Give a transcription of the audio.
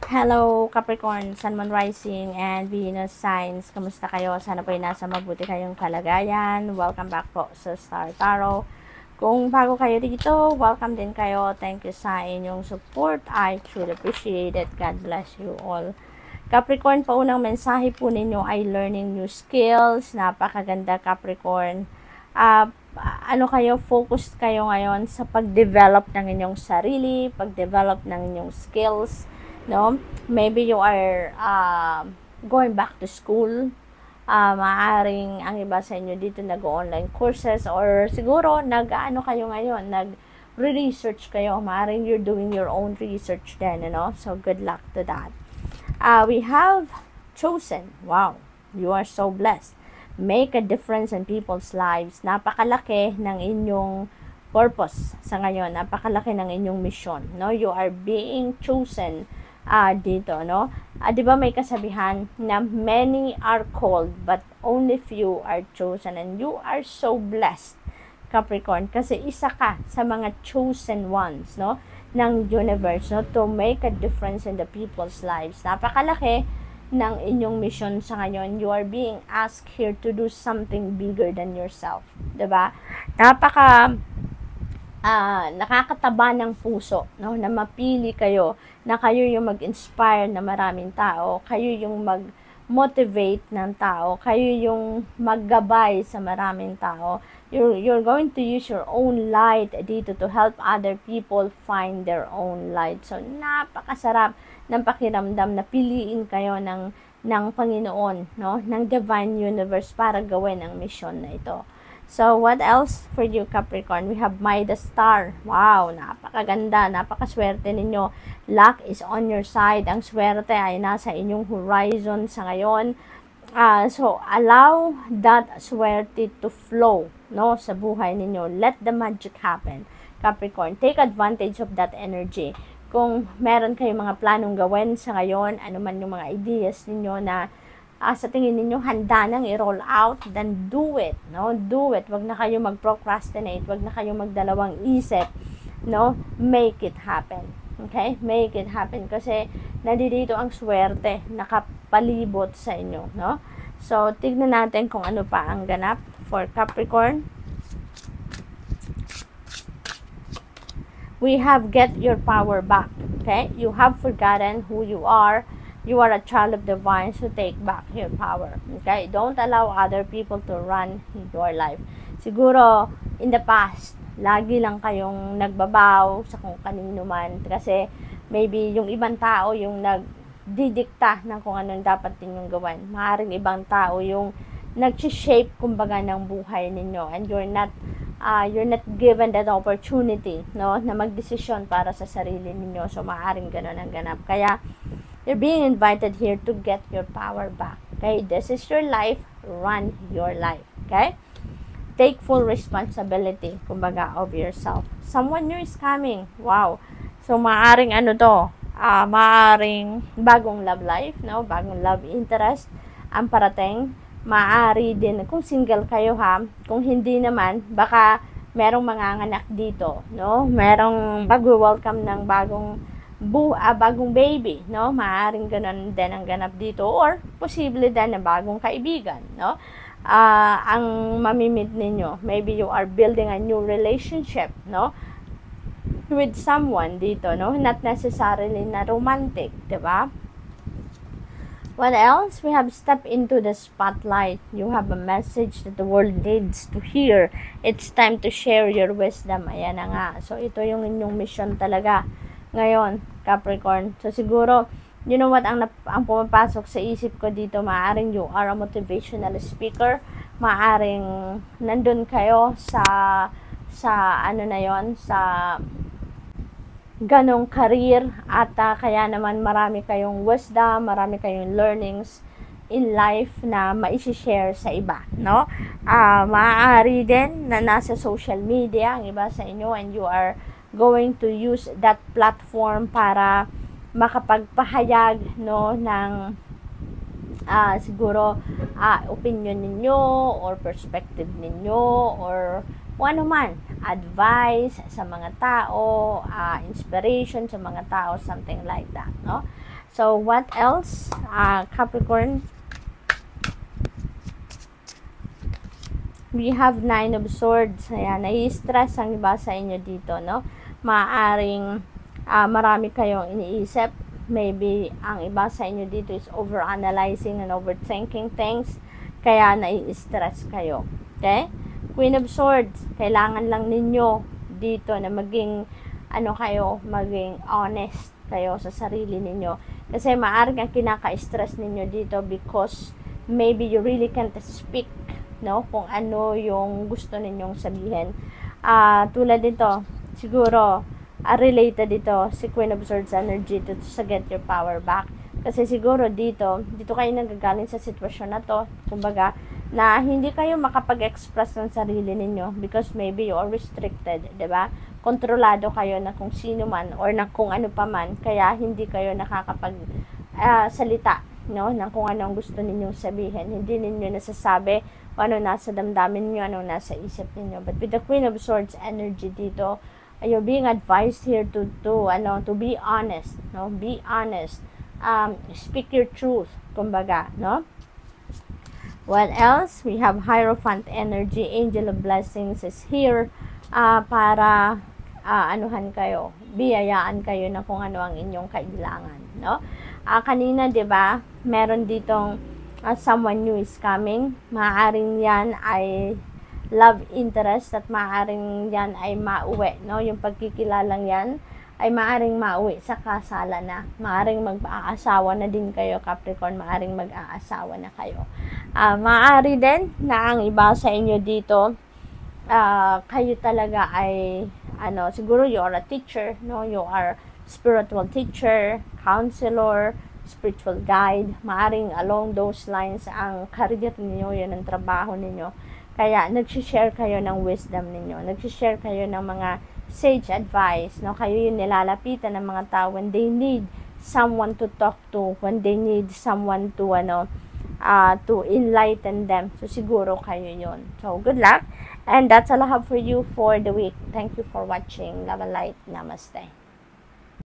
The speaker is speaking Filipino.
Hello Capricorn, Sun, Moon, Rising, and Venus signs. Kamusta kayo? Sana po ay nasa mabuti kayong kalagayan. Welcome back po sa Star Tarot. Kung bago kayo dito, welcome din kayo. Thank you sa inyong support. I truly appreciate it. God bless you all. Capricorn, paunang mensahe po ninyo ay learning new skills. Napakaganda Capricorn. Ano kayo, focused kayo ngayon sa pag-develop ng inyong sarili, pag-develop ng inyong skills. No, maybe you are going back to school. Maaring ang iba sa inyo dito nag-online courses, or siguro nag-ano kayo ngayon, nag-research kayo. Maaring you're doing your own research then, you know? So good luck to that. We have chosen. Wow, you are so blessed. Make a difference in people's lives. Napakalaki ng inyong purpose sa ngayon. Napakalaki ng inyong mission. No, you are being chosen. Dito, no? Di ba may kasabihan na many are called but only few are chosen, and you are so blessed Capricorn kasi isa ka sa mga chosen ones, no, ng universe, no, to make a difference in the people's lives. Napakalaki ng inyong mission sa ngayon. You are being asked here to do something bigger than yourself, di ba? Nakakataba ng puso, no, na mapili kayo, na kayo yung mag-inspire na maraming tao, kayo yung mag-motivate ng tao, kayo yung maggabay sa maraming tao. You're going to use your own light dito to help other people find their own light. So napakasarap ng pakiramdam na piliin kayo ng Panginoon, no, ng Divine Universe para gawin ang mission na ito. So, what else for you, Capricorn? We have Midas Star. Wow, napakaganda, napakaswerte ninyo. Luck is on your side. Ang swerte ay nasa inyong horizon sa ngayon. So, allow that swerte to flow, no, sa buhay ninyo. Let the magic happen, Capricorn. Take advantage of that energy. Kung meron kayong mga planong gawin sa ngayon, ano man yung mga ideas ninyo na sa tingin ninyo handa nang i-roll out, then do it, no? Do it. Wag na kayo mag-procrastinate, wag na kayo magdalawang isip, no? Make it happen. Okay? Make it happen kasi nandito ang swerte nakapalibot sa inyo, no? So, tignan natin kung ano pa ang ganap for Capricorn. We have get your power back. Okay? You have forgotten who you are. You are a child of divine, so take back your power. Okay? Don't allow other people to run your life. Siguro, in the past, lagi lang kayong nagbabaw sa kung kanino man. Kasi, maybe yung ibang tao yung nagdidikta ng kung anong dapat ninyong gawin. Maaaring ibang tao yung nag-shape, kumbaga, ng buhay ninyo. And you're not given that opportunity, no, na magdesisyon para sa sarili ninyo. So, maaaring ganun ang ganap. Kaya, you're being invited here to get your power back. Okay? This is your life. Run your life. Okay? Take full responsibility, kumbaga, of yourself. Someone new is coming. Wow. So, maaring ano to? Maaring bagong love life, no? Bagong love interest ang parating. Maari din, kung single kayo ha, kung hindi naman, baka merong manganganak dito, no? Merong welcome ng bagong baby, no? Maaring ganun din ang ganap dito, or posible din na bagong kaibigan, no? Ang mamimit ninyo. Maybe you are building a new relationship, no, with someone dito, no? Not necessarily na romantic, diba? What else? We have stepped into the spotlight. You have a message that the world needs to hear. It's time to share your wisdom. Ayan na nga. So, ito yung inyong mission talaga ngayon, Capricorn. So, siguro, you know what, ang pumapasok sa isip ko dito, maaring you are a motivational speaker. Maaring nandun kayo sa ano na yon, sa ganong career, at kaya naman marami kayong wisdom, marami kayong learnings in life na ma-share sa iba, no? Maaari din na nasa social media ang iba sa inyo, and you are going to use that platform para makapagpahayag, no, ng siguro opinion ninyo or perspective ninyo, or kung ano man, advice sa mga tao, inspiration sa mga tao, something like that, no? So, what else? Capricorn, we have 9 of Swords. Ayan, nai-stress ang iba sa inyo dito, no? Maaring marami kayong iniisip. Maybe ang iba sa inyo dito is overanalyzing and overthinking things. Kaya nai-stress kayo. Okay? Queen of Swords, kailangan lang ninyo dito na maging maging honest kayo sa sarili ninyo. Kasi maaring ang kinaka-stress ninyo dito because maybe you really can't speak, no, kung ano yung gusto ninyong sabihin. Tulad dito, siguro related dito si Queen of Swords energy to get your power back. Kasi siguro dito kayo nagagaling sa sitwasyon na to, kumbaga, na hindi kayo makapag-express ng sarili ninyo because maybe you are restricted, 'di ba? Kontrolado kayo na kung sino man or na kung ano pa man, kaya hindi kayo nakakapag salita, no, ng kung ano ang gusto ninyong sabihin. Hindi ninyo nasasabi kung ano nasa damdamin niyo, ano nasa isip niyo. But with the Queen of Swords energy dito, you're being advised here to be honest, no? Be honest. Speak your truth, kumbaga, no? What else? We have Hierophant energy. Angel of Blessings is here para anuhan kayo, biyayaan kayo na kung ano ang inyong kailangan, no? Kanina, 'di ba? Meron ditong someone new is coming. Maaaring 'yan ay love interest at maaaring 'yan ay mauwi, no? Yung pagkikilalang 'yan ay maaaring mauwi sa kasalan na. Maaaring mag-aasawa na din kayo, Capricorn. Maaaring mag-aasawa na kayo. Maaari din na ang iba sa inyo dito, kayo talaga ay, siguro you are a teacher, no? You are spiritual teacher, counselor, spiritual guide. Maaring along those lines ang career ninyo, yan ang trabaho ninyo. Kaya, nag-share kayo ng wisdom ninyo. Nag-share kayo ng mga sage advice, no? Kayo yung nilalapitan ng mga tao when they need someone to talk to, when they need someone to enlighten them. So siguro kayo yon. So good luck, and that's all I have for you for the week. Thank you for watching. Love and light. Namaste.